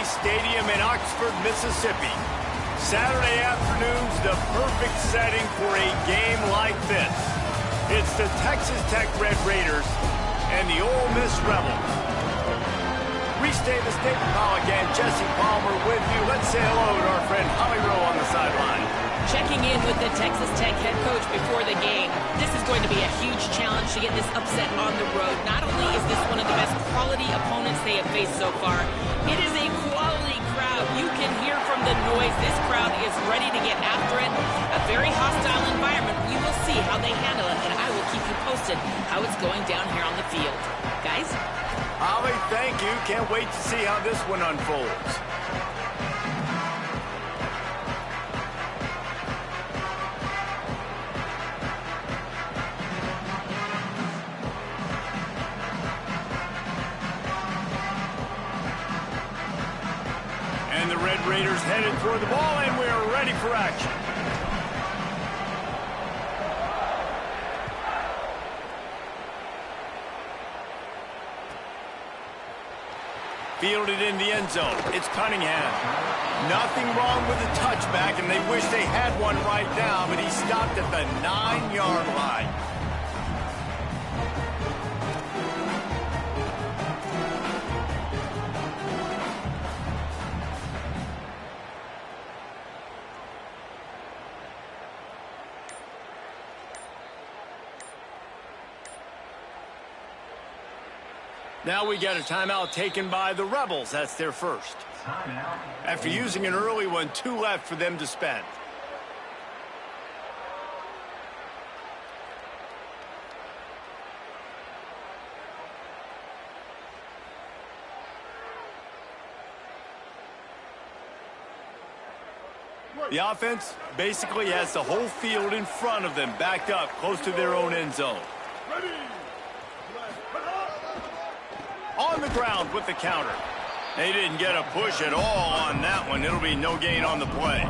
Stadium in Oxford, Mississippi. Saturday afternoon's the perfect setting for a game like this. It's the Texas Tech Red Raiders and the Ole Miss Rebels. Reese Davis, David Pollack, and Jesse Palmer with you. Let's say hello to our friend Holly Rowe on the sideline. Checking in with the Texas Tech head coach before the game. This is going to be a huge challenge to get this upset on the road. Not only is this one of the best quality opponents they have faced so far, it is a quality crowd. You can hear from the noise. This crowd is ready to get after it. A very hostile environment. We will see how they handle it, and I will keep you posted how it's going down here on the field. Guys? Holly, thank you. Can't wait to see how this one unfolds. And the Red Raiders headed toward the ball, and we are ready for action. Fielded in the end zone. It's Cunningham. Nothing wrong with the touchback, and they wish they had one right now, but he stopped at the 9-yard line. Now we get a timeout taken by the Rebels. That's their first. After using an early one, 2 left for them to spend. The offense basically has the whole field in front of them, backed up close to their own end zone. On the ground with the counter. They didn't get a push at all on that one. It'll be no gain on the play.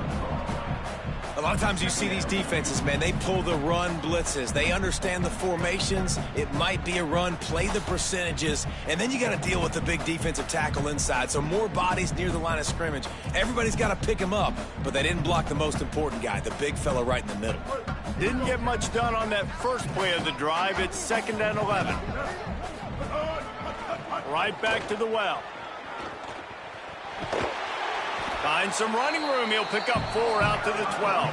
A lot of times you see these defenses, man, they pull the run blitzes. They understand the formations. It might be a run, play the percentages, and then you got to deal with the big defensive tackle inside. So more bodies near the line of scrimmage. Everybody's got to pick him up, but they didn't block the most important guy, the big fella right in the middle. Didn't get much done on that first play of the drive. It's 2nd and 11. Right back to the well. Finds some running room. He'll pick up 4 out to the 12.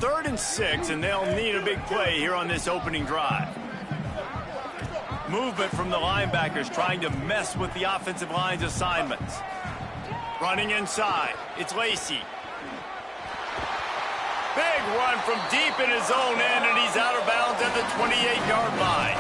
Third and 6, and they'll need a big play here on this opening drive. Movement from the linebackers trying to mess with the offensive line's assignments. Running inside, it's Lacey. Big run from deep in his own end, and he's out of bounds at the 28-yard line.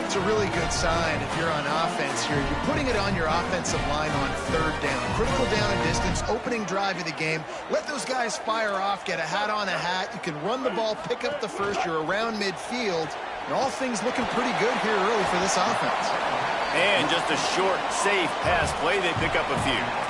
It's a really good sign if you're on offense here. You're putting it on your offensive line on 3rd down. Critical down and distance, opening drive of the game. Let those guys fire off, get a hat on a hat. You can run the ball, pick up the first. You're around midfield. And all things looking pretty good here early for this offense. And just a short, safe pass play. They pick up a few.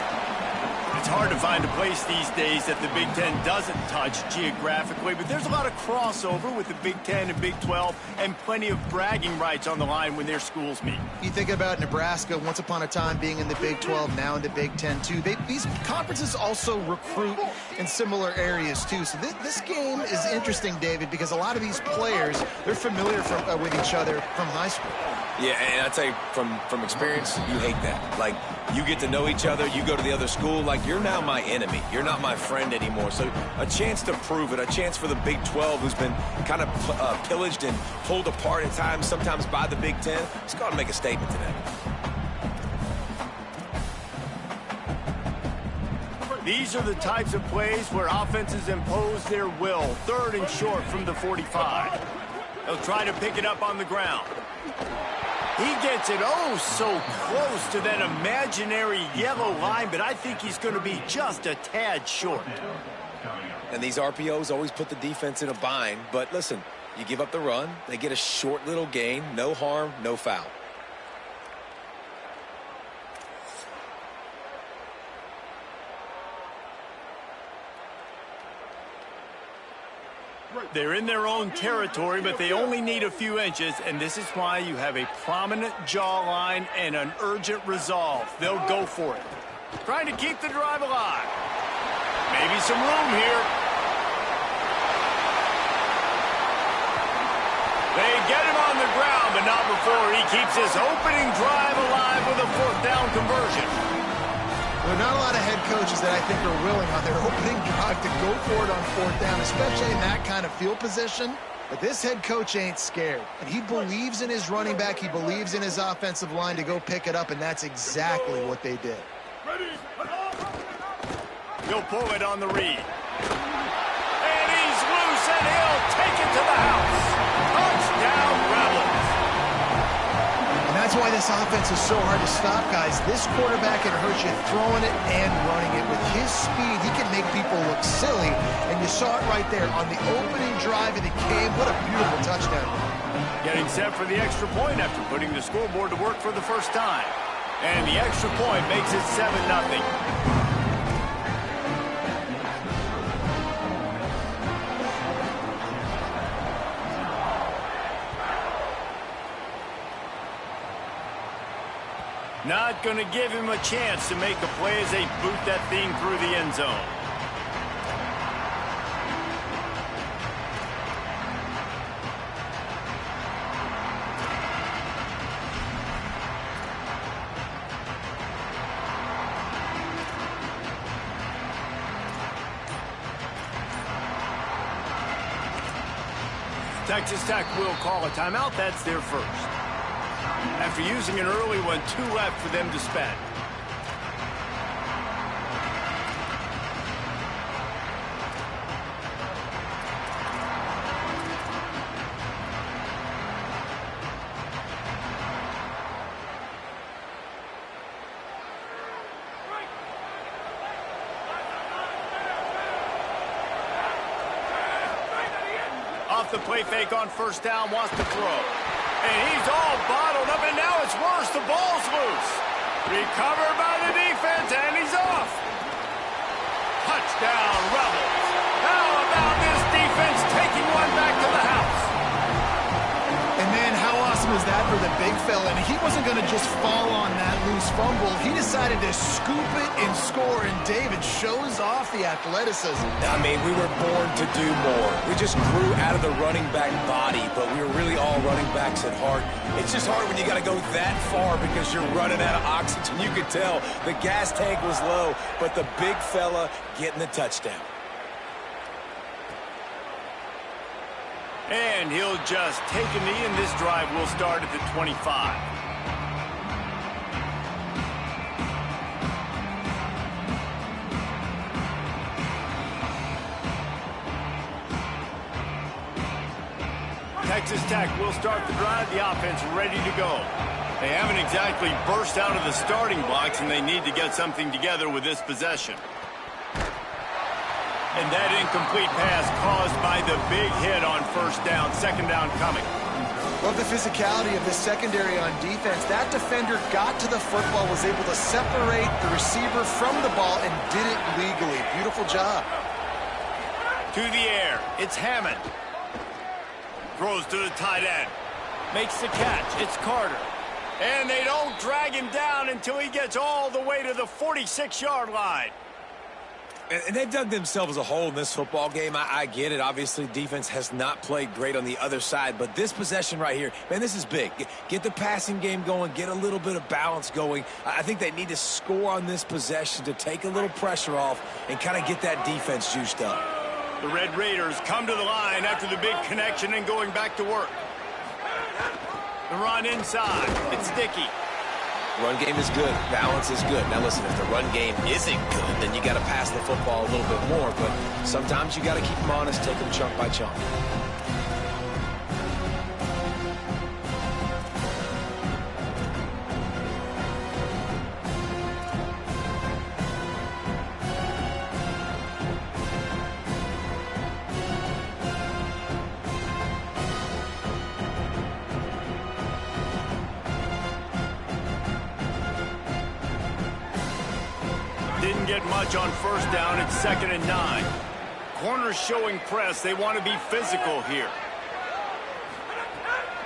It's hard to find a place these days that the Big Ten doesn't touch geographically, but there's a lot of crossover with the Big Ten and Big 12 and plenty of bragging rights on the line when their schools meet. You think about Nebraska, once upon a time being in the Big 12, now in the Big 10 too. These conferences also recruit in similar areas too. So this game is interesting, David, because a lot of these players, they're familiar with each other from high school. Yeah, and I tell you, from experience, you hate that. Like, you get to know each other, you go to the other school, like, you're now my enemy. You're not my friend anymore. So a chance to prove it, a chance for the Big 12, who's been kind of pillaged and pulled apart at times, sometimes by the Big 10. Let's go out and make a statement today. These are the types of plays where offenses impose their will. 3rd and short from the 45. They'll try to pick it up on the ground. He gets it so close to that imaginary yellow line, but I think he's going to be just a tad short. And these RPOs always put the defense in a bind. But listen, you give up the run, they get a short little gain, no harm, no foul. They're in their own territory, but they only need a few inches, and this is why you have a prominent jawline and an urgent resolve. They'll go for it. Trying to keep the drive alive. Maybe some room here. They get him on the ground, but not before he keeps his opening drive alive with a fourth down conversion. There are not a lot of head coaches that I think are willing on their opening drive to go for it on fourth down, especially in that kind of field position. But this head coach ain't scared. And he believes in his running back. He believes in his offensive line to go pick it up, and that's exactly what they did. He'll pull it on the read. And he's loose, and he'll take it to the house. Touchdown, Rebels. And that's why this offense is so hard to stop, guys. This quarterback can hurt you throwing it and running it. With his speed, he can make people look silly. And you saw it right there on the opening drive of the game. What a beautiful touchdown. Getting set for the extra point after putting the scoreboard to work for the first time. And the extra point makes it 7-0. Not going to give him a chance to make a play as they boot that thing through the end zone. Texas Tech will call a timeout. That's their first. After using an early one, 2 left for them to spend. Off the play fake on first down, wants to throw. And he's all bottled up, and now it's worse. The ball's loose. Recovered by the defense, and he's off. Touchdown, Rebels. How about this defense taking one back to the house? And man, how awesome is that for the big fella? And he wasn't going to just fall on that loose fumble. He decided to scoop it and score, and David shows off the athleticism. I mean, we were born to do more. We just grew out of the running back body, but we were really all running backs at heart. It's just hard when you got to go that far because you're running out of oxygen. You could tell the gas tank was low, but the big fella getting the touchdown. And he'll just take a knee, and this drive will start at the 25. Texas Tech will start the drive, the offense ready to go. They haven't exactly burst out of the starting blocks, and they need to get something together with this possession. And that incomplete pass caused by the big hit on first down. Second down coming. Love the physicality of the secondary on defense. That defender got to the football, was able to separate the receiver from the ball, and did it legally. Beautiful job. To the air. It's Hammond. Throws to the tight end. Makes the catch. It's Carter. And they don't drag him down until he gets all the way to the 46-yard line. And they've dug themselves a hole in this football game. I get it. Obviously, defense has not played great on the other side. But this possession right here, man, this is big. Get the passing game going. Get a little bit of balance going. I think they need to score on this possession to take a little pressure off and kind of get that defense juiced up. The Red Raiders come to the line after the big connection and going back to work. The run inside. It's Dickey. Run game is good. Balance is good. Now, listen, if the run game isn't good, then you got to pass the football a little bit more. But sometimes you got to keep them honest, take them chunk by chunk. Didn't get much on first down. It's 2nd and 9. corners showing press. They want to be physical here.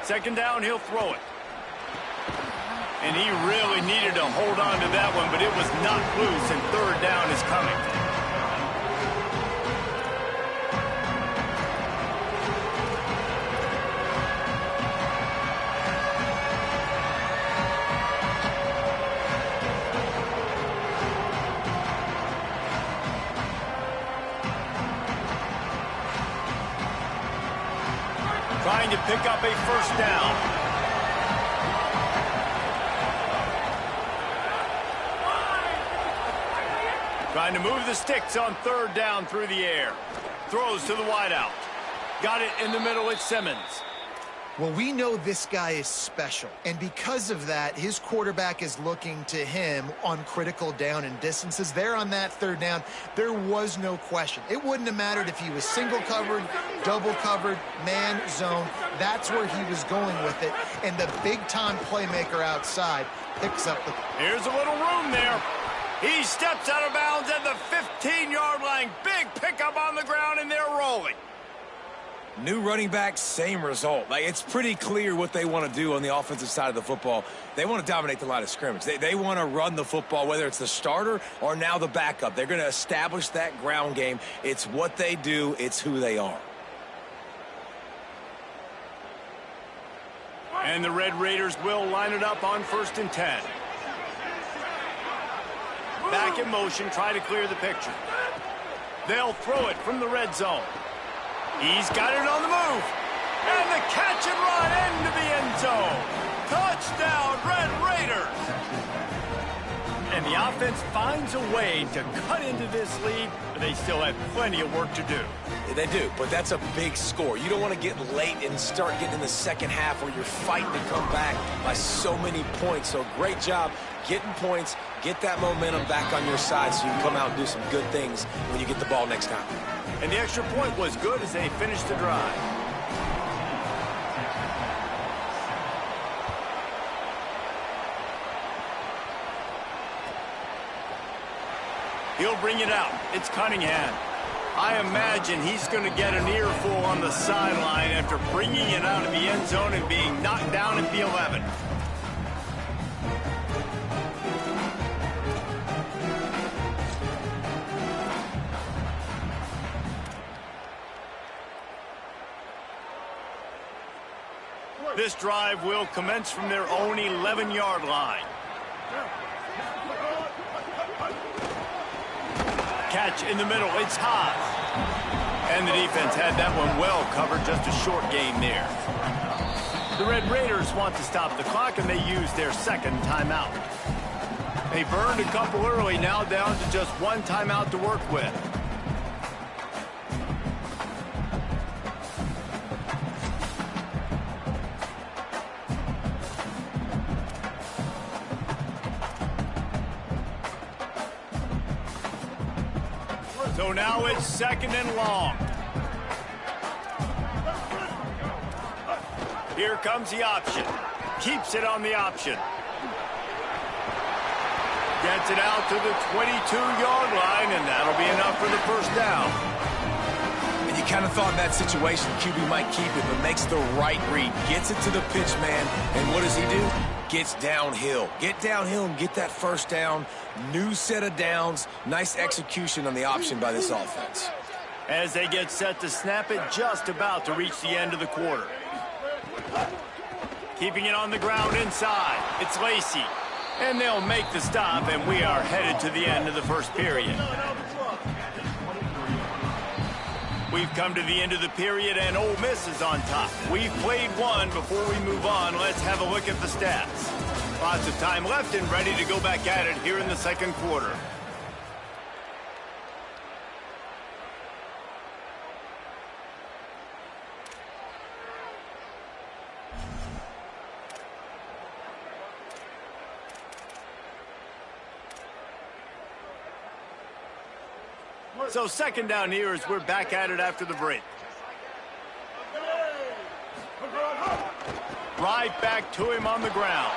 Second down, he'll throw it. And he really needed to hold on to that one, but it was knocked loose, and third down is coming. Trying to pick up a first down. Trying to move the sticks on third down through the air. Throws to the wideout. Got it in the middle. It's Simmons. Well, we know this guy is special, and because of that, his quarterback is looking to him on critical down and distances. There on that third down, there was no question. It wouldn't have mattered if he was single covered, double covered, man, zone. That's where he was going with it, and the big-time playmaker outside picks up the... Here's a little room there. He steps out of bounds at the 15-yard line. Big pickup on the ground, and they're rolling. New running back, same result. Like, it's pretty clear what they want to do on the offensive side of the football. They want to dominate the line of scrimmage. They want to run the football, whether it's the starter or now the backup. They're going to establish that ground game. It's what they do. It's who they are. And the Red Raiders will line it up on 1st and 10. Back in motion, try to clear the picture. They'll throw it from the red zone. He's got it on the move. And the catch and run into the end zone. Touchdown, Red Raiders. And the offense finds a way to cut into this lead, but they still have plenty of work to do. They do, but that's a big score. You don't want to get late and start getting in the second half where you're fighting to come back by so many points. So great job getting points, get that momentum back on your side so you can come out and do some good things when you get the ball next time. And the extra point was good as they finished the drive. He'll bring it out. It's Cunningham. I imagine he's going to get an earful on the sideline after bringing it out of the end zone and being knocked down at the 11. This drive will commence from their own 11-yard line. Catch in the middle, it's Haas. And the defense had that one well covered, just a short gain there. The Red Raiders want to stop the clock, and they use their second timeout. They burned a couple early, now down to just one timeout to work with. So now it's 2nd and long. Here comes the option. Keeps it on the option. Gets it out to the 22-yard line, and that'll be enough for the first down. And you kind of thought in that situation QB might keep it, but makes the right read. Gets it to the pitch man, and what does he do? Gets downhill. Get downhill and get that first down. New set of downs. Nice execution on the option by this offense. As they get set to snap it, just about to reach the end of the quarter. Keeping it on the ground inside. It's Lacy. And they'll make the stop, and we are headed to the end of the first period. We've come to the end of the period, and Ole Miss is on top. We've played one. Before we move on, let's have a look at the stats. Lots of time left and ready to go back at it here in the second quarter. So second down here as we're back at it after the break. Right back to him on the ground.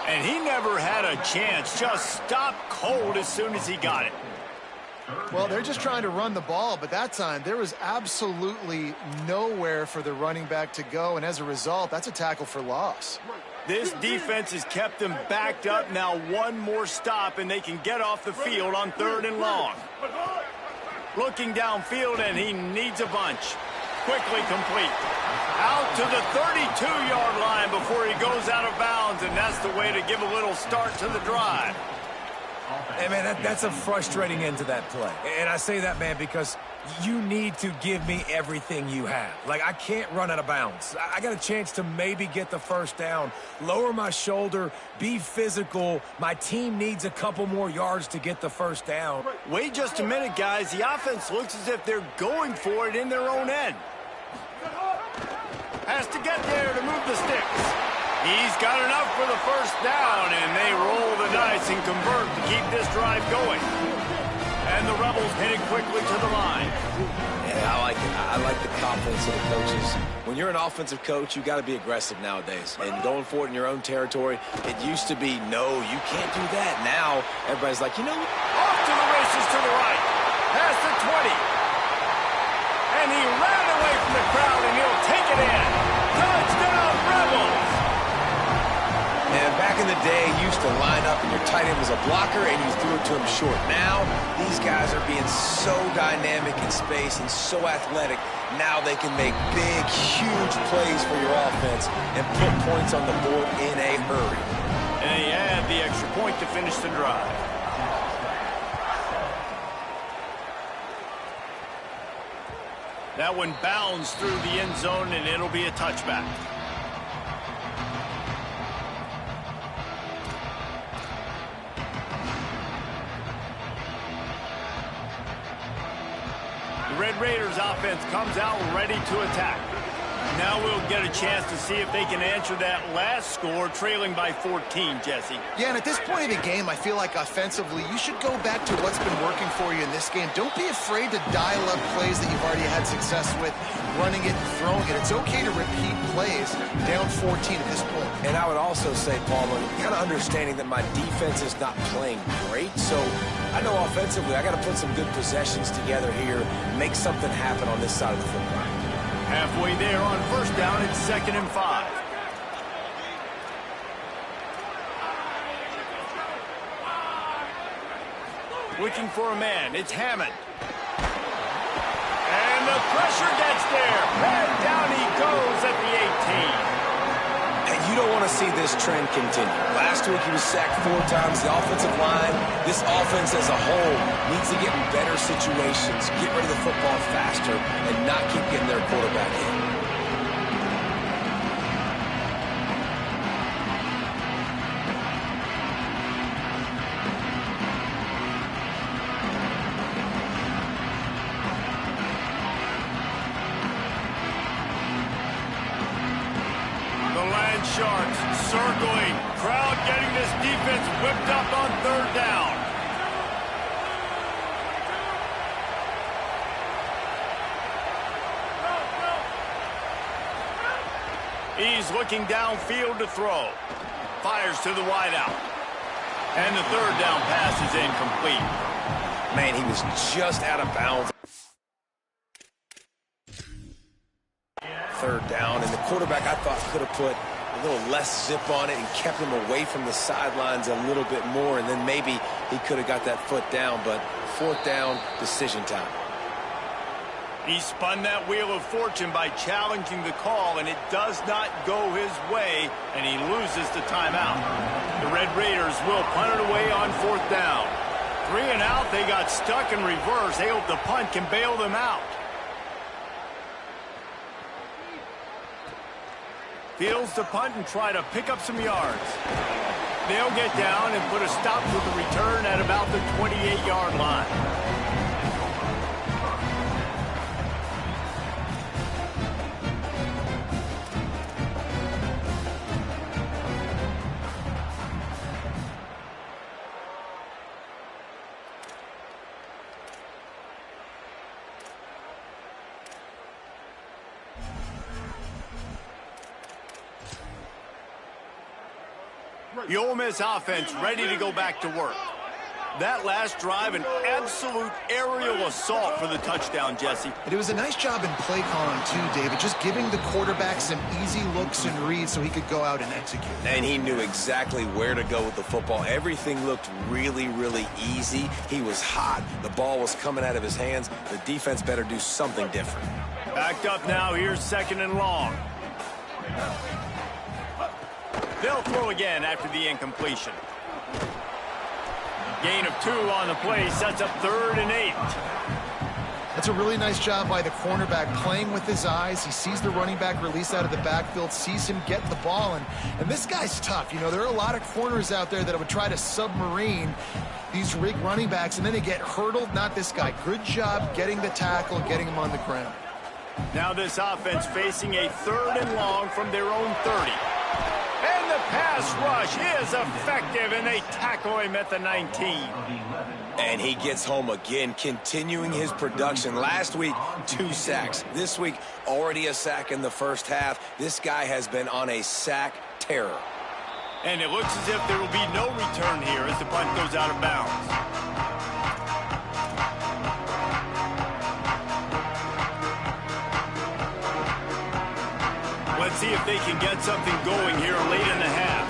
And he never had a chance. Just stopped cold as soon as he got it. Well, they're just trying to run the ball, but that time there was absolutely nowhere for the running back to go, and as a result, that's a tackle for loss. This defense has kept them backed up. Now one more stop, and they can get off the field on 3rd and long. Looking downfield, and he needs a bunch. Quickly complete. Out to the 32-yard line before he goes out of bounds, and that's the way to give a little start to the drive. Hey, man, that's a frustrating end to that play. And I say that, man, because you need to give me everything you have. Like, I can't run out of bounds. I got a chance to maybe get the first down, lower my shoulder, be physical. My team needs a couple more yards to get the first down. Wait just a minute, guys. The offense looks as if they're going for it in their own end. Has to get there to move the sticks. He's got enough for the first down, and they roll the dice and convert to keep this drive going. And the Rebels hit it quickly to the line. Yeah, I like it. I like the confidence of the coaches. When you're an offensive coach, you got to be aggressive nowadays. And going for it in your own territory, it used to be, no, you can't do that. Now, everybody's like, you know what? Off to the races to the right. Past the 20. And he ran away from the crowd, and he'll take it in. Touchdown, Rebels! And back in the day, you used to line up and your tight end was a blocker and you threw it to him short. Now, these guys are being so dynamic in space and so athletic. Now they can make big, huge plays for your offense and put points on the board in a hurry. And they add the extra point to finish the drive. That one bounds through the end zone, and it'll be a touchback. Red Raiders offense comes out ready to attack. Now we'll get a chance to see if they can answer that last score, trailing by 14, Jesse. Yeah, and at this point of the game, I feel like offensively, you should go back to what's been working for you in this game. Don't be afraid to dial up plays that you've already had success with, running it and throwing it. It's okay to repeat plays down 14 at this point. And I would also say, Palmer, kind of understanding that my defense is not playing great, so I know offensively I got to put some good possessions together here, make something happen on this side of the football. Halfway there on first down, it's 2nd and 5. Looking for a man, it's Hammond. And the pressure gets there. And down he goes at the 18. And you don't want to see this trend continue. Last week he was sacked 4 times. The offensive line, this offense as a whole, needs to get in better situations, get rid of the football faster, and not keep getting their quarterback in. Sharks circling. Crowd getting this defense whipped up on 3rd down. He's looking downfield to throw. Fires to the wideout. And the 3rd down pass is incomplete. Man, he was just out of bounds. 3rd down, and the quarterback, I thought, could have put a little less zip on it and kept him away from the sidelines a little bit more, and then maybe he could have got that foot down, but 4th down, decision time. He spun that wheel of fortune by challenging the call, and it does not go his way, and he loses the timeout. The Red Raiders will punt it away on 4th down. 3 and out, they got stuck in reverse. They hope the punt can bail them out. Fields the punt and try to pick up some yards. They'll get down and put a stop to the return at about the 28-yard line. The Ole Miss offense ready to go back to work. That last drive, an absolute aerial assault for the touchdown, Jesse. It was a nice job in play calling, too, David, just giving the quarterback some easy looks and reads so he could go out and execute. And he knew exactly where to go with the football. Everything looked really, really easy. He was hot. The ball was coming out of his hands. The defense better do something different. Backed up now. Here's 2nd and long. They'll throw again after the incompletion. Gain of 2 on the play sets up 3rd and 8. That's a really nice job by the cornerback, playing with his eyes. He sees the running back release out of the backfield, sees him get the ball, and this guy's tough. You know, there are a lot of corners out there that would try to submarine these rig running backs, and then they get hurdled. Not this guy. Good job getting the tackle, getting him on the ground. Now this offense facing a 3rd and long from their own 30. And the pass rush is effective, and they tackle him at the 19. And he gets home again, continuing his production. Last week, 2 sacks. This week, already a sack in the first half. This guy has been on a sack terror. And it looks as if there will be no return here as the punt goes out of bounds. Let's see if they can get something going here late in the half.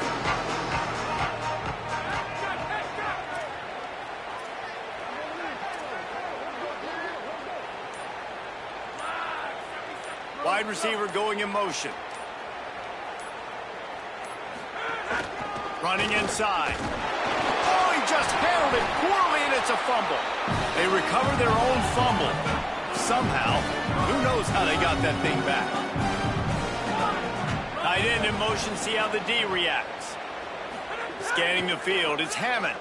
Wide receiver going in motion. Running inside. Oh, he just handled it poorly, and it's a fumble. They recover their own fumble. Somehow, who knows how they got that thing back. Tight end in motion, see how the D reacts. Scanning the field, it's Hammond.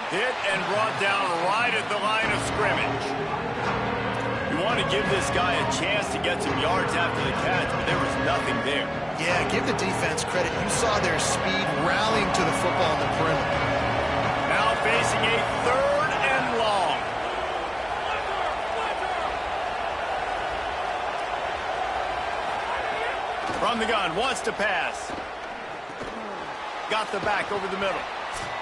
Hit and brought down right at the line of scrimmage. You want to give this guy a chance to get some yards after the catch, but there was nothing there. Yeah, give the defense credit. You saw their speed rallying to the football on the perimeter. Now facing a 3rd and long. From the gun, wants to pass. Got the back over the middle.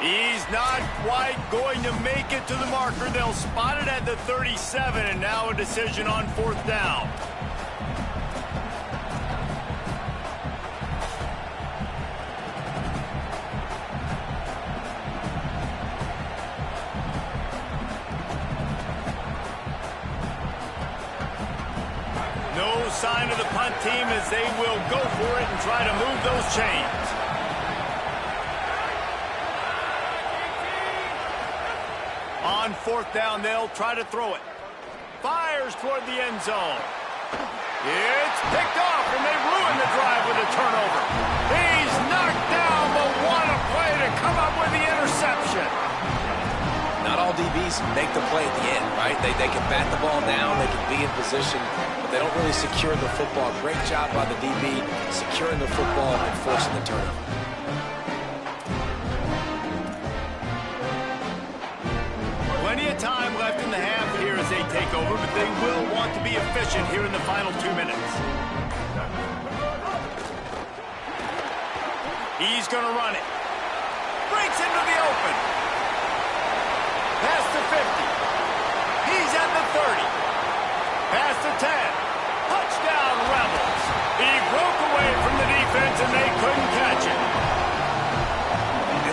He's not quite going to make it to the marker. They'll spot it at the 37, and now a decision on 4th down. No sign of the punt team as they will go for it and try to move those chains. On 4th down, they'll try to throw it. Fires toward the end zone. It's picked off, and they ruin the drive with a turnover. He's knocked down, but what a play to come up with the interception. Not all DBs make the play at the end, right? They can bat the ball down, they can be in position, but they don't really secure the football. Great job by the DB securing the football and forcing the turnover. Plenty of time left in the half here as they take over, but they will want to be efficient here in the final 2 minutes. He's going to run it. Breaks into the open. Past the 50. He's at the 30. Past the 10. Touchdown, Rebels. He broke away from the defense, and they couldn't catch it.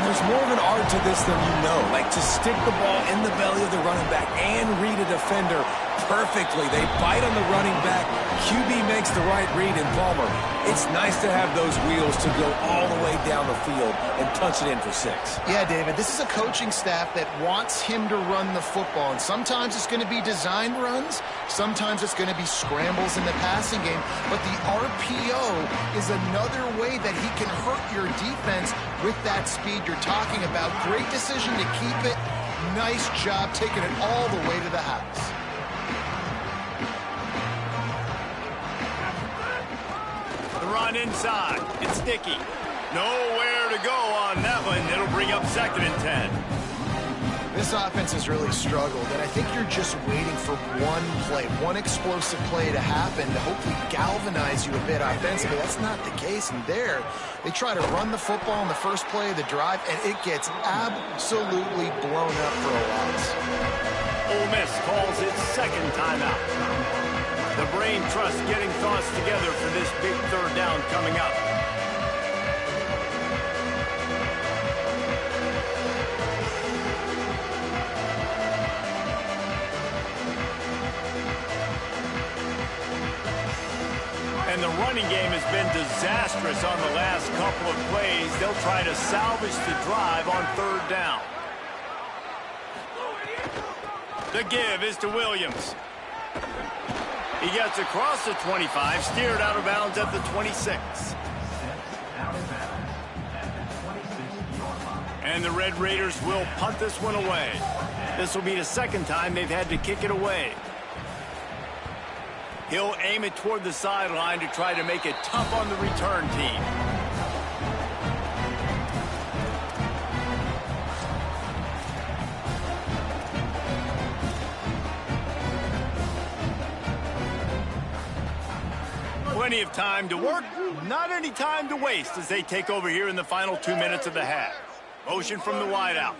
There's more of an art to this than you know. Like to stick the ball in the belly of the running back and read a defender perfectly. They bite on the running back. QB makes the right read in Palmer. It's nice to have those wheels to go all the way down the field and punch it in for 6. Yeah, David, this is a coaching staff that wants him to run the football. And sometimes it's going to be designed runs. Sometimes it's going to be scrambles in the passing game. But the RPO is another way that he can hurt your defense with that speed you're talking about. Great decision to keep it. Nice job taking it all the way to the house. The run inside. It's sticky. Nowhere to go on that one. It'll bring up 2nd and 10. This offense has really struggled, and I think you're just waiting for one play, one explosive play to happen to hopefully galvanize you a bit offensively. That's not the case, and there, they try to run the football in the first play of the drive, and it gets absolutely blown up for a loss. Ole Miss calls its second timeout. The brain trust getting thoughts together for this big third down coming up. And the running game has been disastrous on the last couple of plays. They'll try to salvage the drive on third down. The give is to Williams. He gets across the 25, steered out of bounds at the 26. And the Red Raiders will punt this one away. This will be the second time they've had to kick it away. He'll aim it toward the sideline to try to make it tough on the return team. Plenty of time to work, not any time to waste as they take over here in the final 2 minutes of the half. Motion from the wideout.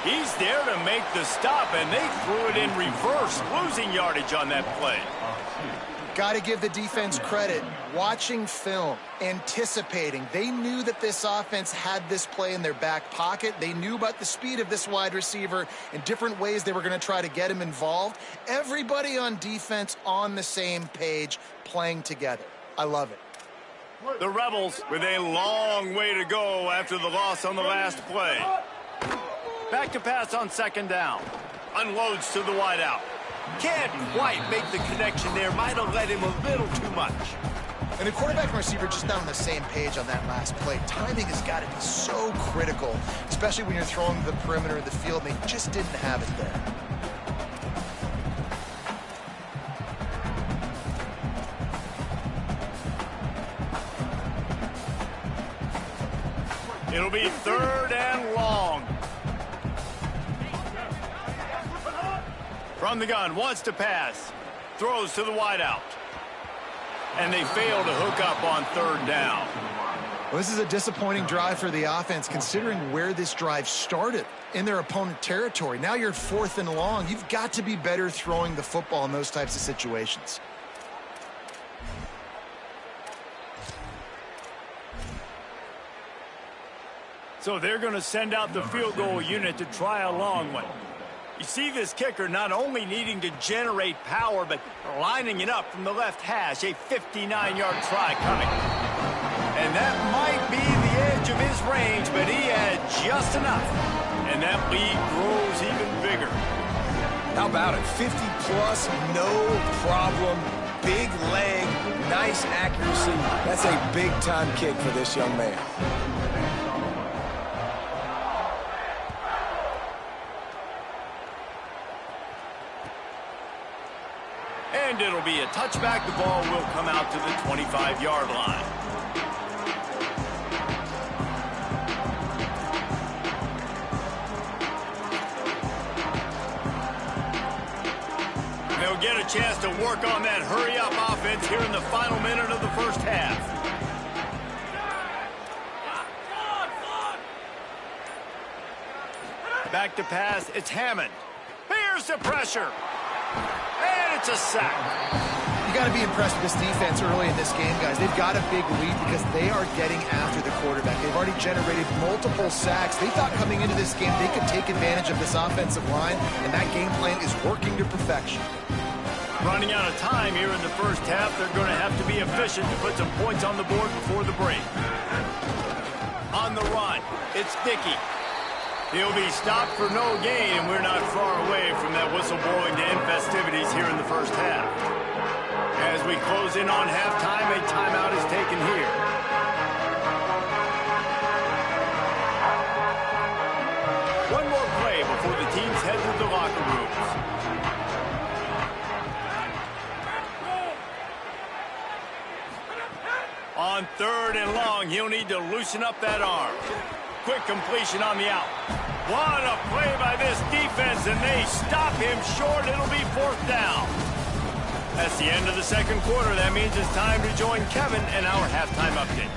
He's there to make the stop, and they threw it in reverse, losing yardage on that play. Got to give the defense credit. Watching film, anticipating. They knew that this offense had this play in their back pocket. They knew about the speed of this wide receiver and different ways they were going to try to get him involved. Everybody on defense on the same page, playing together. I love it. The Rebels with a long way to go after the loss on the last play. Back to pass on second down. Unloads to the wideout. Can't quite make the connection there. Might have let him a little too much. And the quarterback and receiver just not on the same page on that last play. Timing has got to be so critical, especially when you're throwing the perimeter of the field. They just didn't have it there. It'll be third and long. From the gun, wants to pass. Throws to the wideout. And they fail to hook up on third down. Well, this is a disappointing drive for the offense, considering where this drive started in their opponent territory. Now you're fourth and long. You've got to be better throwing the football in those types of situations. So they're going to send out the field goal unit to try a long one. You see this kicker not only needing to generate power, but lining it up from the left hash. A 59-yard try coming. And that might be the edge of his range, but he had just enough. And that lead grows even bigger. How about it? 50-plus, no problem. Big leg, nice accuracy. That's a big-time kick for this young man. And it'll be a touchback. The ball will come out to the 25-yard line. They'll get a chance to work on that hurry-up offense here in the final minute of the first half. Back to pass. It's Hammond. Here's the pressure. And it's a sack. You got to be impressed with this defense early in this game, guys. They've got a big lead because they are getting after the quarterback. They've already generated multiple sacks. They thought coming into this game they could take advantage of this offensive line, and that game plan is working to perfection. Running out of time here in the first half, they're going to have to be efficient to put some points on the board before the break. On the run, it's Dickey. He'll be stopped for no gain, and we're not far away from that whistle blowing to end festivities here in the first half. As we close in on halftime, a timeout is taken here. One more play before the teams head to the locker rooms. On 3rd and long. He'll need to loosen up that arm. Quick completion on the out. What a play by this defense, and they stop him short. It'll be 4th down. That's the end of the 2nd quarter. That means it's time to join Kevin and our halftime update.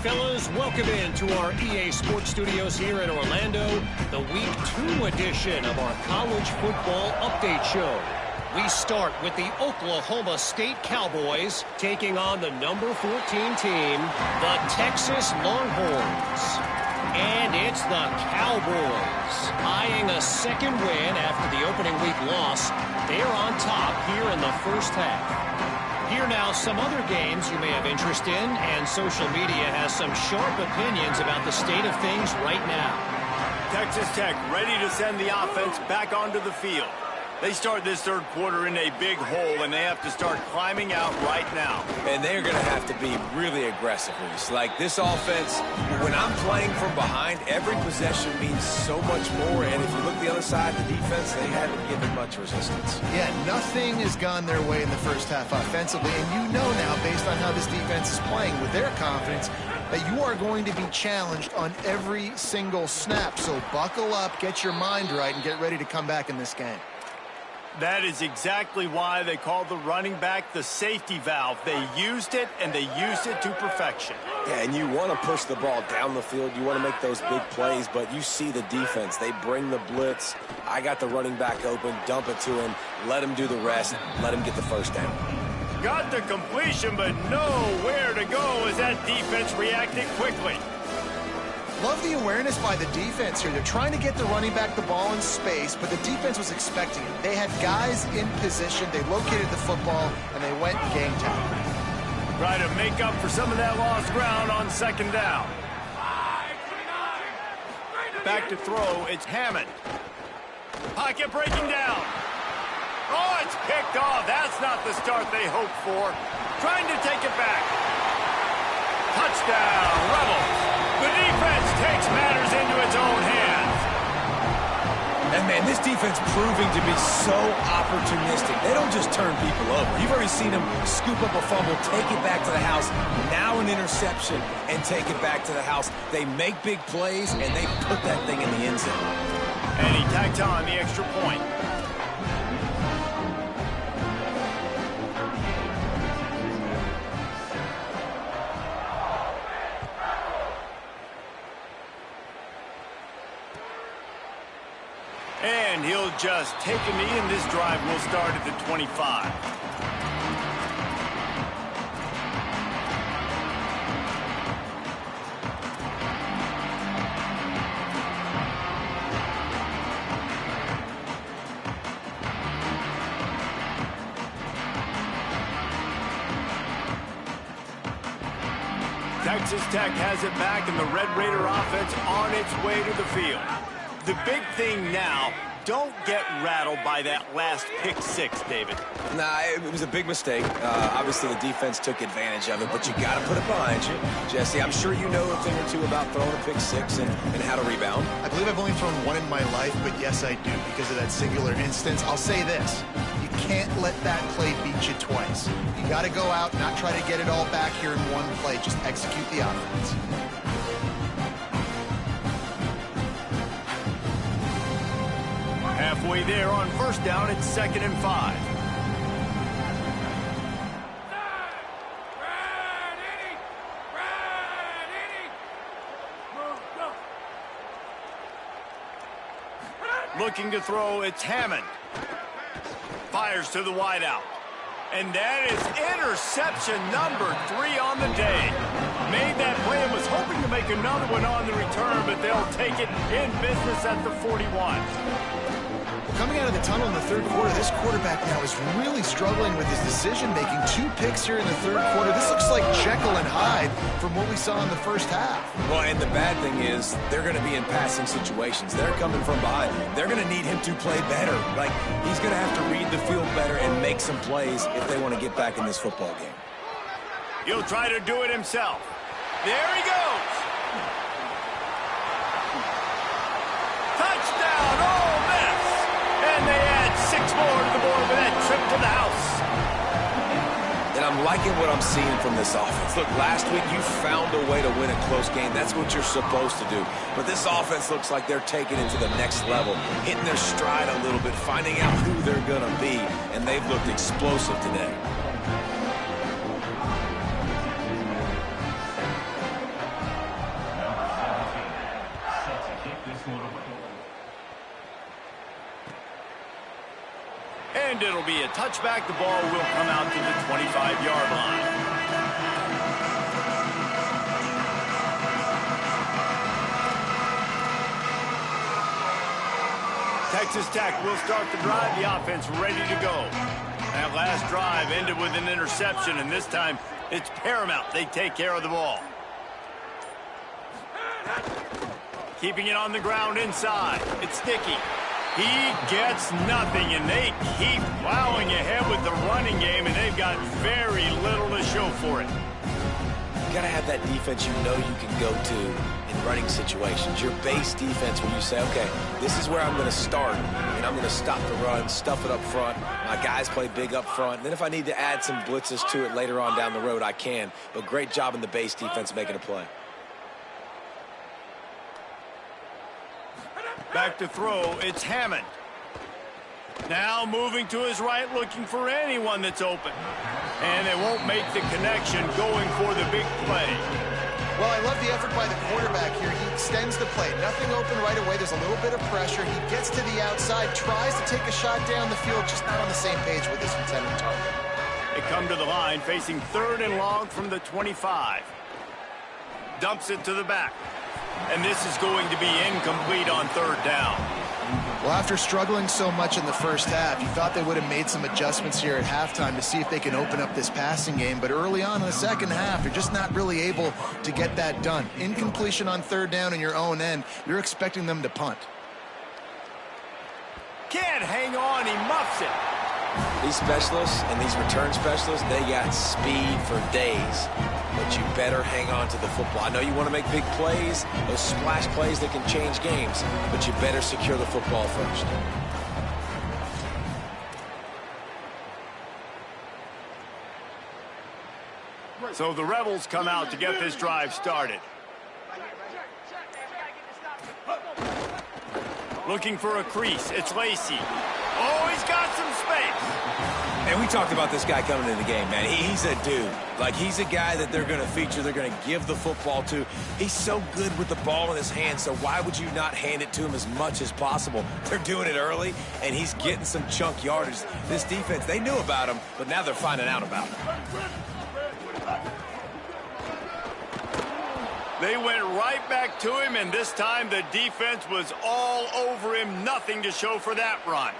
Fellas, welcome in to our EA Sports Studios here in Orlando, the Week 2 edition of our college football update show. We start with the Oklahoma State Cowboys taking on the number 14 team, the Texas Longhorns. And it's the Cowboys eyeing a 2nd win after the opening week loss. They're on top here in the first half. Here now some other games you may have interest in, and social media has some sharp opinions about the state of things right now. Texas Tech ready to send the offense back onto the field. They start this 3rd quarter in a big hole, and they have to start climbing out right now. And they're going to have to be really aggressive, Reese. Like this offense, when I'm playing from behind, every possession means so much more. And if you look the other side, the defense, they haven't given much resistance. Yeah, nothing has gone their way in the first half offensively. And you know now, based on how this defense is playing with their confidence, that you are going to be challenged on every single snap. So buckle up, get your mind right, and get ready to come back in this game. That is exactly why they called the running back the safety valve. They used it, and they used it to perfection. Yeah, and you want to push the ball down the field. You want to make those big plays, but you see the defense. They bring the blitz. I got the running back open, dump it to him, let him do the rest, let him get the 1st down. Got the completion, but nowhere to go as that defense reacted quickly. Love the awareness by the defense here. They're trying to get the running back the ball in space, but the defense was expecting it. They had guys in position. They located the football, and they went and gang tackled. Try to make up for some of that lost ground on 2nd down. Back to throw, it's Hammond. Pocket breaking down. Oh, it's picked off. That's not the start they hoped for. Trying to take it back. Touchdown, Rebels. The defense takes matters into its own hands. And, man, this defense proving to be so opportunistic. They don't just turn people over. You've already seen them scoop up a fumble, take it back to the house, now an interception, and take it back to the house. They make big plays, and they put that thing in the end zone. And he tacked on the extra point. And he'll just take a knee, and this drive will start at the 25. Texas Tech has it back, and the Red Raider offense on its way to the field. The big thing now, don't get rattled by that last pick 6, David. Nah, it was a big mistake. Obviously, the defense took advantage of it, but you got to put it behind you. Jesse, I'm sure you know a thing or two about throwing a pick 6 and how to rebound. I believe I've only thrown one in my life, but yes, I do because of that singular instance. I'll say this. You can't let that play beat you twice. You got to go out, not try to get it all back here in one play. Just execute the offense. Halfway there on 1st down, it's 2nd and 5. Looking to throw, it's Hammond. Fires to the wideout. And that is interception number 3 on the day. Made that play and was hoping to make another one on the return, but they'll take it in business at the 41. Coming out of the tunnel in the 3rd quarter, this quarterback now is really struggling with his decision-making. 2 picks here in the 3rd quarter. This looks like Jekyll and Hyde from what we saw in the first half. Well, and the bad thing is they're going to be in passing situations. They're coming from behind. They're going to need him to play better. Like, he's going to have to read the field better and make some plays if they want to get back in this football game. He'll try to do it himself. There he goes. Touchdown, Ole Miss. And they add 6 more to the board with that trip to the house. And I'm liking what I'm seeing from this offense. Look, last week you found a way to win a close game. That's what you're supposed to do. But this offense looks like they're taking it to the next level, hitting their stride a little bit, finding out who they're going to be, and they've looked explosive today. And it'll be a touchback. The ball will come out to the 25-yard line. Texas Tech will start the drive. The offense ready to go. That last drive ended with an interception, and this time it's paramount they take care of the ball. Keeping it on the ground inside. It's Sticky. He gets nothing, and they keep plowing ahead with the running game, and they've got very little to show for it. You got to have that defense you know you can go to in running situations. Your base defense where you say, okay, this is where I'm going to start, and I'm going to stop the run, stuff it up front. My guys play big up front. Then if I need to add some blitzes to it later on down the road, I can. But great job in the base defense making a play. Back to throw, it's Hammond. Now moving to his right, looking for anyone that's open. And they won't make the connection, going for the big play. Well, I love the effort by the quarterback here. He extends the play. Nothing open right away. There's a little bit of pressure. He gets to the outside, tries to take a shot down the field, just not on the same page with his intended target. They come to the line, facing 3rd and long from the 25. Dumps it to the back. And this is going to be incomplete on 3rd down. Well, after struggling so much in the first half, you thought they would have made some adjustments here at halftime to see if they can open up this passing game. But early on in the second half, you're just not really able to get that done. Incompletion on 3rd down in your own end, you're expecting them to punt. Can't hang on, he muffs it. These specialists and these return specialists, they got speed for days. But you better hang on to the football. I know you want to make big plays, those splash plays that can change games, but you better secure the football first. So the Rebels come out to get this drive started. Looking for a crease. It's Lacey. Oh, he's got some space. And we talked about this guy coming into the game, man. He's a dude. Like, he's a guy that they're going to feature, they're going to give the football to. He's so good with the ball in his hand, so why would you not hand it to him as much as possible? They're doing it early, and he's getting some chunk yardage. This defense, they knew about him, but now they're finding out about him. They went right back to him, and this time the defense was all over him. Nothing to show for that run.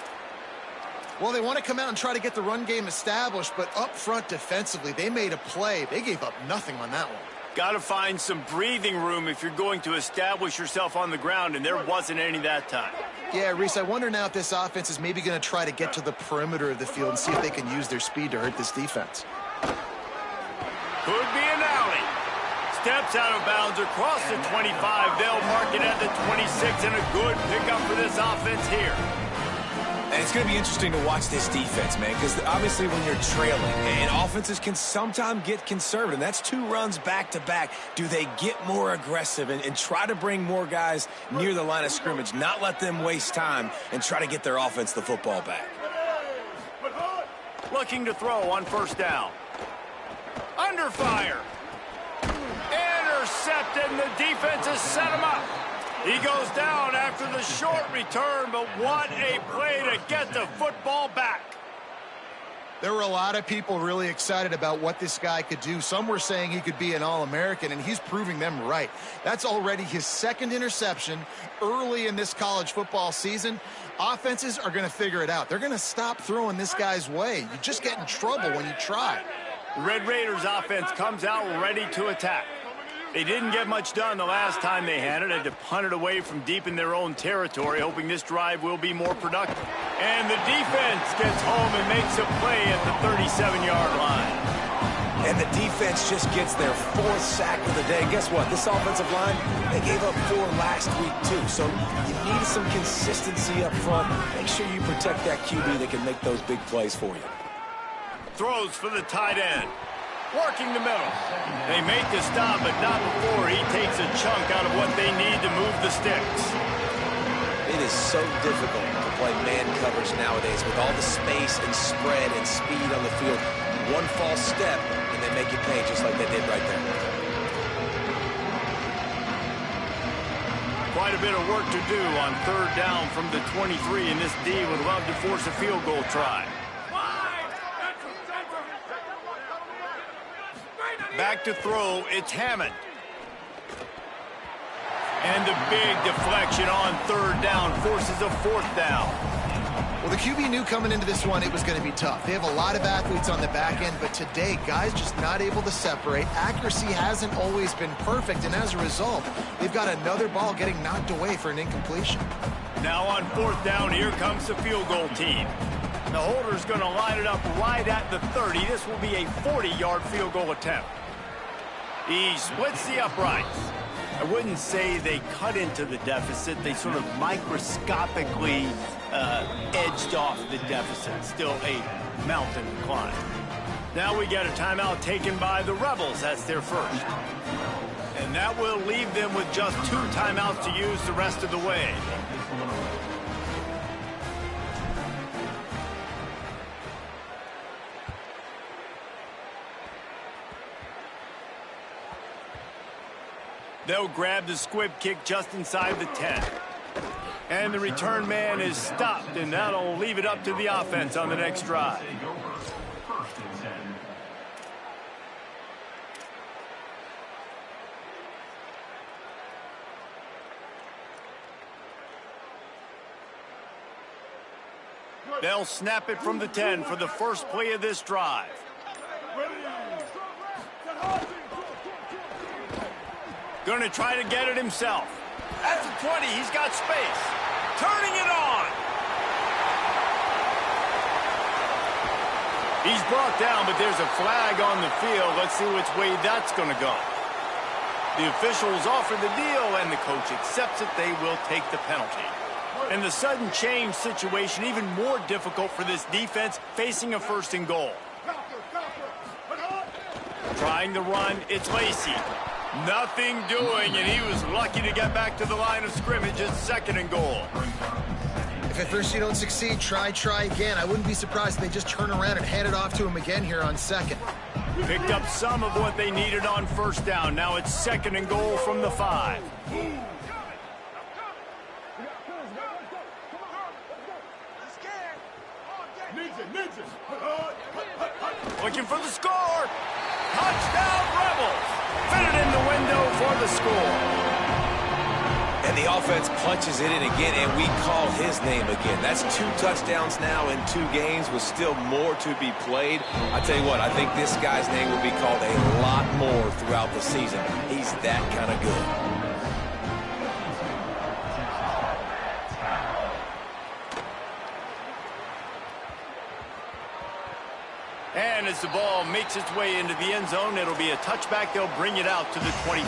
Well, they want to come out and try to get the run game established, but up front defensively, they made a play. They gave up nothing on that one. Got to find some breathing room if you're going to establish yourself on the ground, and there wasn't any that time. Yeah, Reese, I wonder now if this offense is maybe going to try to get to the perimeter of the field and see if they can use their speed to hurt this defense. Could be an alley. Steps out of bounds across the 25. They'll mark it at the 26, and a good pickup for this offense here. And it's going to be interesting to watch this defense, man, because obviously when you're trailing, and offenses can sometimes get conservative, and that's 2 runs back-to-back. Do they get more aggressive and try to bring more guys near the line of scrimmage, not let them waste time, and try to get their offense the football back? Looking to throw on 1st down. Under fire. Intercepted, and the defense has set him up. He goes down after the short return, but what a play to get the football back. There were a lot of people really excited about what this guy could do. Some were saying he could be an All-American, and he's proving them right. That's already his 2nd interception early in this college football season. Offenses are going to figure it out. They're going to stop throwing this guy's way. You just get in trouble when you try. The Red Raiders offense comes out ready to attack. They didn't get much done the last time they had it. Had to punt it away from deep in their own territory, hoping this drive will be more productive. And the defense gets home and makes a play at the 37-yard line. And the defense just gets their 4th sack of the day. And guess what? This offensive line, they gave up 4 last week, too. So you need some consistency up front. Make sure you protect that QB that can make those big plays for you. throws for the tight end. Working the middle. They make the stop, but not before he takes a chunk out of what they need to move the sticks. It is so difficult to play man coverage nowadays with all the space and spread and speed on the field. One false step, and they make you pay just like they did right there. Quite a bit of work to do on third down from the 23, and this D would love to force a field goal try. Back to throw, it's Hammond. And the big deflection on third down forces a fourth down. Well, the QB knew coming into this one it was going to be tough. They have a lot of athletes on the back end, but today, guys just not able to separate. Accuracy hasn't always been perfect, and as a result, they've got another ball getting knocked away for an incompletion. Now on fourth down, here comes the field goal team. The holder's going to line it up right at the 30. This will be a 40-yard field goal attempt. He splits the uprights. I wouldn't say they cut into the deficit. They sort of microscopically edged off the deficit. Still a mountain to climb. Now we get a timeout taken by the Rebels. That's their first. And that will leave them with just 2 timeouts to use the rest of the way. They'll grab the squib kick just inside the 10. And the return man is stopped, and that'll leave it up to the offense on the next drive. They'll snap it from the 10 for the first play of this drive. Going to try to get it himself. At the 20, he's got space. Turning it on. He's brought down, but there's a flag on the field. Let's see which way that's going to go. The officials offer the deal, and the coach accepts it. They will take the penalty. And the sudden change situation even more difficult for this defense facing a first and goal. Trying the run, it's Lacy. Nothing doing, and he was lucky to get back to the line of scrimmage at second and goal. If at first you don't succeed, try again. I wouldn't be surprised if they just turn around and hand it off to him again here on second. Picked up some of what they needed on first down. Now it's second and goal from the 5. Looking for the score. Touchdown, Rebels. Fitted in the window for the score. And the offense punches it in again, and we call his name again. That's 2 touchdowns now in 2 games with still more to be played. I tell you what, I think this guy's name will be called a lot more throughout the season. He's that kind of good. And as the ball makes its way into the end zone, it'll be a touchback. They'll bring it out to the 25.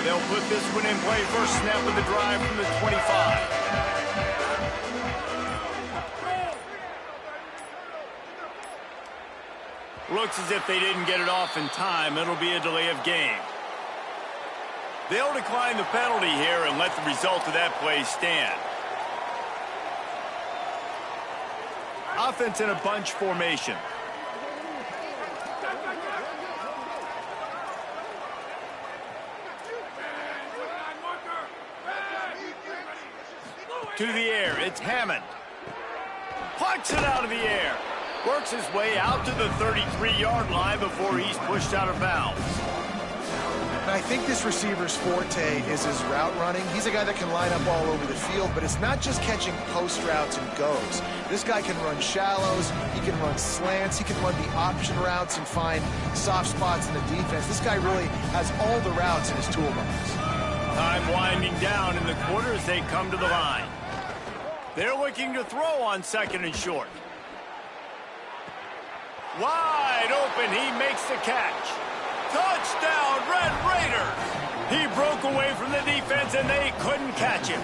They'll put this one in play. First snap of the drive from the 25. Looks as if they didn't get it off in time. It'll be a delay of game. They'll decline the penalty here and let the result of that play stand. Offense in a bunch formation. To the air, it's Hammond. Plucks it out of the air. Works his way out to the 33-yard line before he's pushed out of bounds. And I think this receiver's forte is his route running. He's a guy that can line up all over the field, but it's not just catching post routes and goes. This guy can run shallows, he can run slants, he can run the option routes and find soft spots in the defense. This guy really has all the routes in his toolbox. Time winding down in the quarter as they come to the line. They're looking to throw on second and short. Wide open, he makes the catch. Touchdown, Red Raiders! He broke away from the defense, and they couldn't catch him.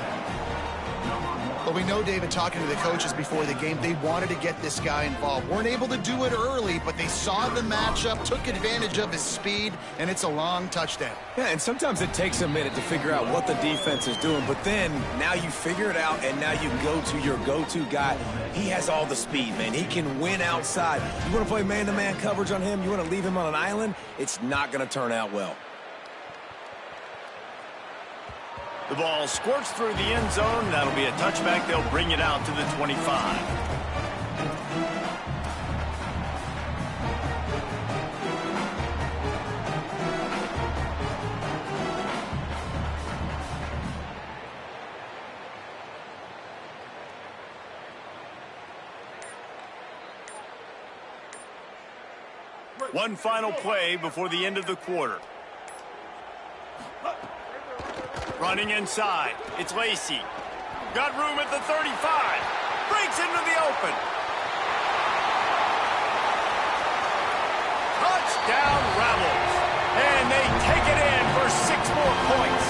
Well, we know, David, talking to the coaches before the game, they wanted to get this guy involved. Weren't able to do it early, but they saw the matchup, took advantage of his speed, and it's a long touchdown. Yeah, and sometimes it takes a minute to figure out what the defense is doing, but then now you figure it out, and now you go to your go-to guy. He has all the speed, man. He can win outside. You want to play man-to-man coverage on him? You want to leave him on an island? It's not going to turn out well. The ball squirts through the end zone. That'll be a touchback. They'll bring it out to the 25. One final play before the end of the quarter. Running inside, it's Lacy. Got room at the 35. Breaks into the open. Touchdown, Rebels. And they take it in for 6 more points.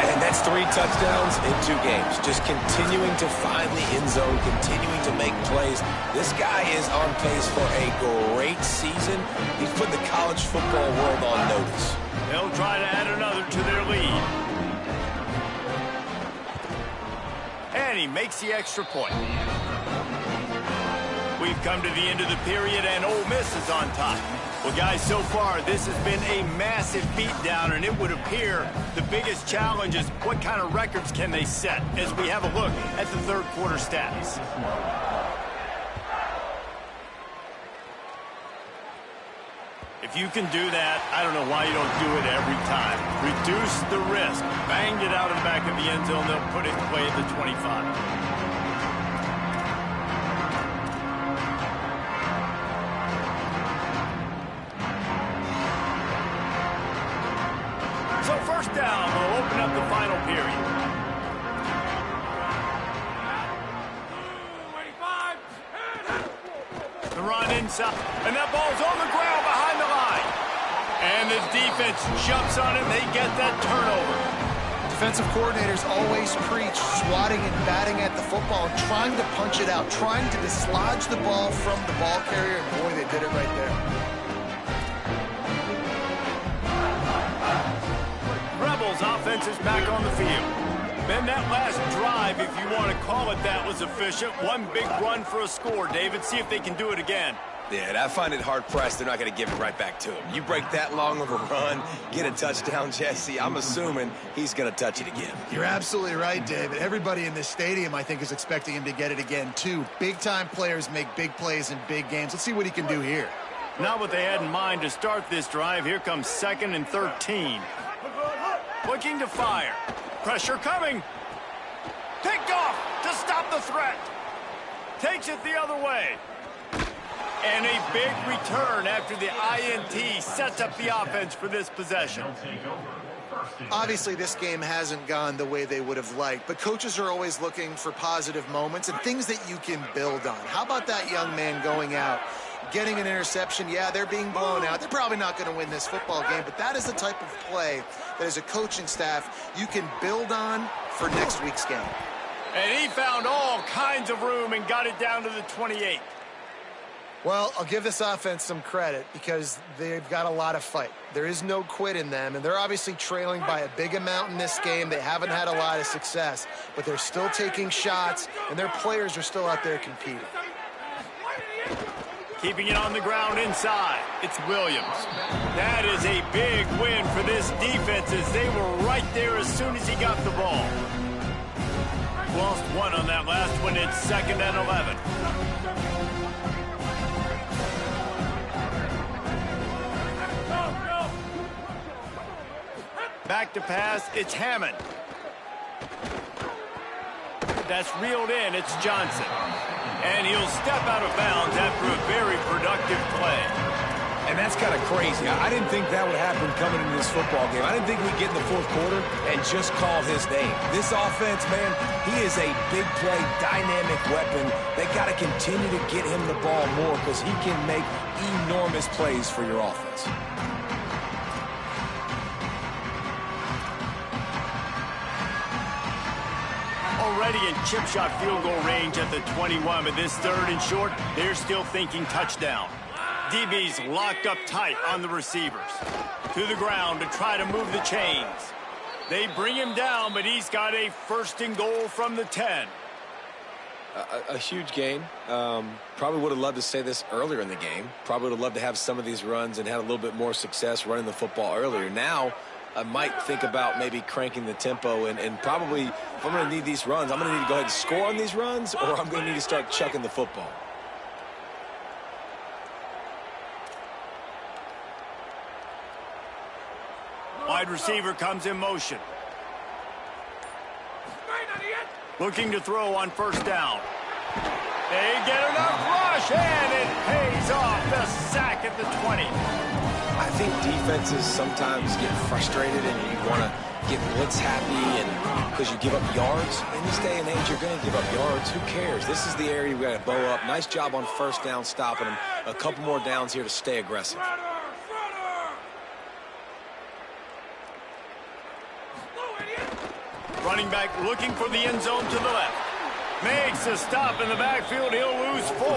And that's 3 touchdowns in 2 games. Just continuing to find the end zone, continuing to make plays. This guy is on pace for a great season. He's put the college football world on notice. They'll try to add another to their lead. And he makes the extra point. We've come to the end of the period, and Ole Miss is on top. Well, guys, so far, this has been a massive beatdown, and it would appear the biggest challenge is what kind of records can they set as we have a look at the third quarter stats. If you can do that, I don't know why you don't do it every time. Reduce the risk. Banged it out of the back of the end zone. They'll put it in play at the 25. So first down, we'll open up the final period. The run inside, and that ball's on the ground behind the line. And the defense jumps on it, they get that turnover. Defensive coordinators always preach swatting and batting at the football and trying to punch it out, trying to dislodge the ball from the ball carrier, and boy, they did it right there. Rebels offense is back on the field. Then that last drive, if you want to call it that, was efficient. One big run for a score, David. See if they can do it again. Yeah, I find it hard-pressed they're not going to give it right back to him. You break that long of a run, get a touchdown, Jesse, I'm assuming he's going to touch it again. You're absolutely right, David. Everybody in this stadium, I think, is expecting him to get it again, too. Big-time players make big plays in big games. Let's see what he can do here. Not what they had in mind to start this drive. Here comes 2nd and 13. Looking to fire. Pressure coming. Picked off to stop the threat. Takes it the other way. And a big return after the INT sets up the offense for this possession. Obviously, this game hasn't gone the way they would have liked, but coaches are always looking for positive moments and things that you can build on. How about that young man going out, getting an interception? Yeah, they're being blown out. They're probably not going to win this football game, but that is the type of play that as a coaching staff you can build on for next week's game. And he found all kinds of room and got it down to the 28. Well, I'll give this offense some credit because they've got a lot of fight. There is no quit in them, and they're obviously trailing by a big amount in this game. They haven't had a lot of success, but they're still taking shots, and their players are still out there competing. Keeping it on the ground inside. It's Williams. That is a big win for this defense as they were right there as soon as he got the ball. Lost one on that last one. It's 2nd and 11. Back to pass, it's Hammond. That's reeled in, it's Johnson. And he'll step out of bounds after a very productive play. And that's kind of crazy. I didn't think that would happen coming into this football game. I didn't think we'd get in the fourth quarter and just call his name. This offense, man, he is a big play, dynamic weapon. They got to continue to get him the ball more because he can make enormous plays for your offense. Already in chip shot field goal range at the 21, but this third and short, they're still thinking touchdown. DB's locked up tight on the receivers. To the ground to try to move the chains. They bring him down, but he's got a first and goal from the 10. A huge gain. Probably would have loved to say this earlier in the game. Probably would have loved to have some of these runs and had a little bit more success running the football earlier. Now, I might think about maybe cranking the tempo and probably, if I'm going to need these runs, I'm going to need to go ahead and score on these runs, or I'm going to need to start chucking the football. Wide receiver comes in motion. Looking to throw on first down. They get enough rush, and it pays off. The sack at the 20. I think defenses sometimes get frustrated and you want to get blitz happy and because you give up yards. In this day and age, you're going to give up yards. Who cares? This is the area we got to bow up. Nice job on first down stopping them. A couple more downs here to stay aggressive. Running back looking for the end zone to the left. Makes a stop in the backfield. He'll lose 4.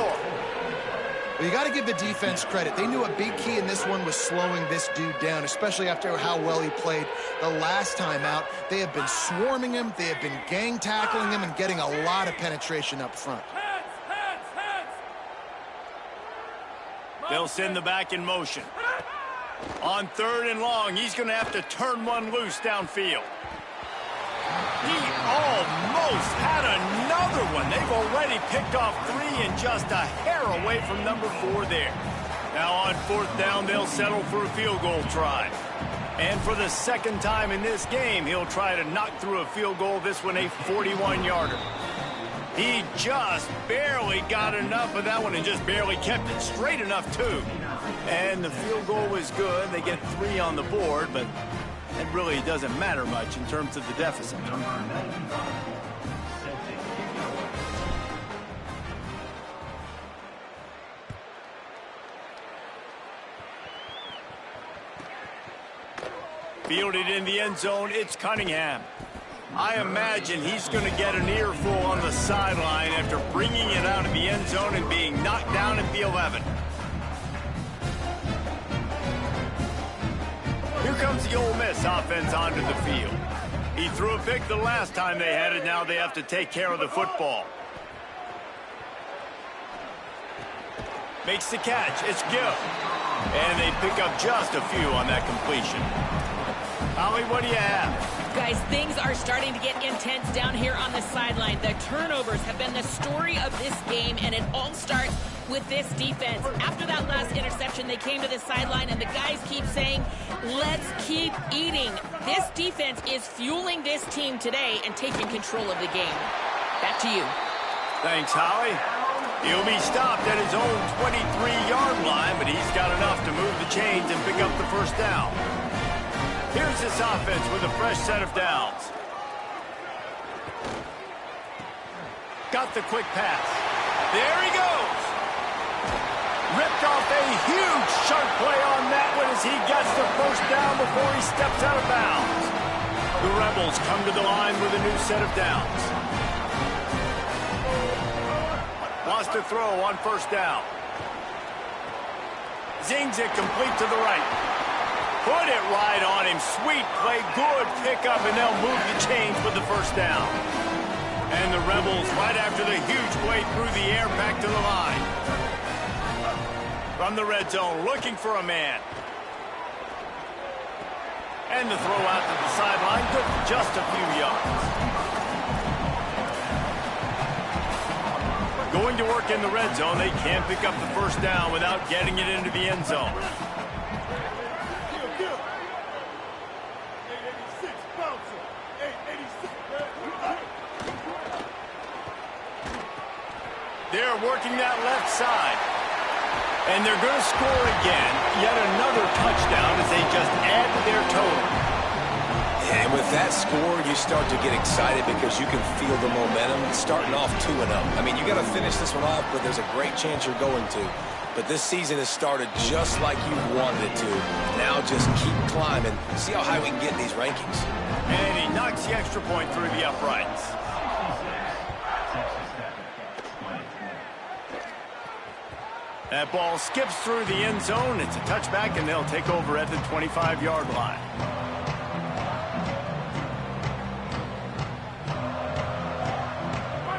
Well, you got to give the defense credit. They knew a big key in this one was slowing this dude down, especially after how well he played the last time out. They have been swarming him. They have been gang tackling him and getting a lot of penetration up front. They'll send the back in motion. On third and long, he's going to have to turn one loose downfield. He almost had another one. They've already picked off 3 and just a hair away from number 4 there. Now on fourth down, they'll settle for a field goal try. And for the second time in this game, he'll try to knock through a field goal, this one a 41-yarder. He just barely got enough of that one and just barely kept it straight enough, too. And the field goal was good. They get 3 on the board, but it really doesn't matter much in terms of the deficit. Fielded in the end zone, it's Cunningham. I imagine he's going to get an earful on the sideline after bringing it out of the end zone and being knocked down at the 11. Here comes the Ole Miss offense onto the field. He threw a pick the last time they had it. Now they have to take care of the football. Makes the catch. It's Gill. And they pick up just a few on that completion. Holly, what do you have? Guys, things are starting to get intense down here on the sideline. The turnovers have been the story of this game, and it all starts with this defense. After that last interception, they came to the sideline, and the guys keep saying, let's keep eating. This defense is fueling this team today and taking control of the game. Back to you. Thanks, Holly. He'll be stopped at his own 23-yard line, but he's got enough to move the chains and pick up the first down. Here's this offense with a fresh set of downs. Got the quick pass. There he goes. Ripped off a huge sharp play on that one as he gets the first down before he steps out of bounds. The Rebels come to the line with a new set of downs. Wants to throw on first down. Zings it complete to the right. Put it right on him. Sweet play, good pickup, and they'll move the chains with the first down. And the Rebels, right after the huge play through the air, back to the line. From the red zone, looking for a man. And the throw out to the sideline, good for just a few yards. Going to work in the red zone, they can't pick up the first down without getting it into the end zone. They're working that left side. And they're going to score again. Yet another touchdown as they just add to their total. And with that score, you start to get excited because you can feel the momentum starting off 2-0. I mean, you got to finish this one off, but there's a great chance you're going to. But this season has started just like you wanted it to. Now just keep climbing. See how high we can get in these rankings. And he knocks the extra point through the uprights. That ball skips through the end zone. It's a touchback, and they'll take over at the 25-yard line.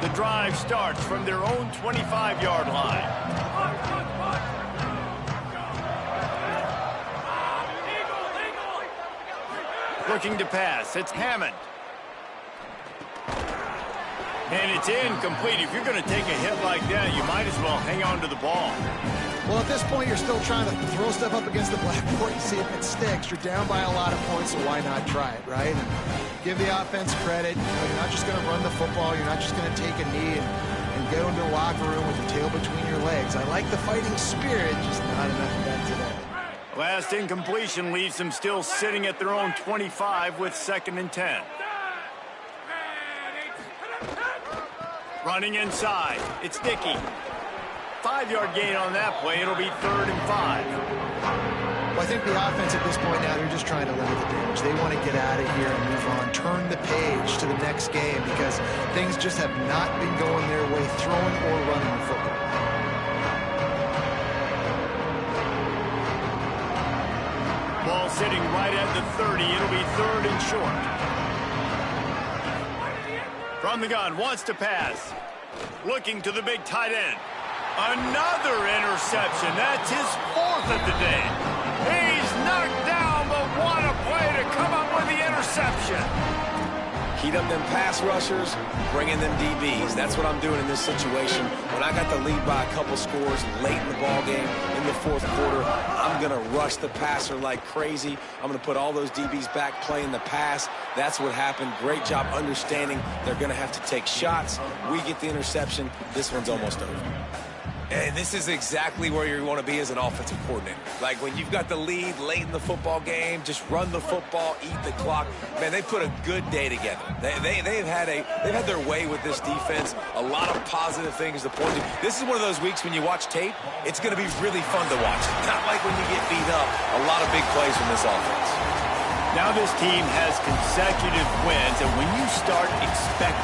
The drive starts from their own 25-yard line. Looking to pass. It's Hammond. And it's incomplete. If you're going to take a hit like that, you might as well hang on to the ball. Well, at this point, you're still trying to throw stuff up against the blackboard and see if it sticks. You're down by a lot of points, so why not try it, right? And give the offense credit. You're not just going to run the football. You're not just going to take a knee and go into the locker room with your tail between your legs. I like the fighting spirit, just not enough of that today. Last incompletion leaves them still sitting at their own 25 with 2nd and 10. Running inside. It's Dickey. 5-yard gain on that play. It'll be 3rd and 5. Well, I think the offense at this point now, they're just trying to limit the damage. They want to get out of here and move on. Turn the page to the next game because things just have not been going their way, throwing or running the football. Ball sitting right at the 30. It'll be 3rd and short. From the gun, wants to pass. Looking to the big tight end. Another interception. That's his 4th of the day. He's knocked down, but what a play to come up with the interception. Heat up them pass rushers, bring in them DBs. That's what I'm doing in this situation. When I got the lead by a couple scores late in the ball game, in the 4th quarter, I'm going to rush the passer like crazy. I'm going to put all those DBs back playing the pass. That's what happened. Great job understanding they're going to have to take shots. We get the interception. This one's almost over. And this is exactly where you want to be as an offensive coordinator. Like when you've got the lead late in the football game, just run the football, eat the clock. Man, they put a good day together. They've had their way with this defense. A lot of positive things to point to. This is one of those weeks when you watch tape, it's going to be really fun to watch. Not like when you get beat up. A lot of big plays from this offense. Now this team has consecutive wins, and when you start expecting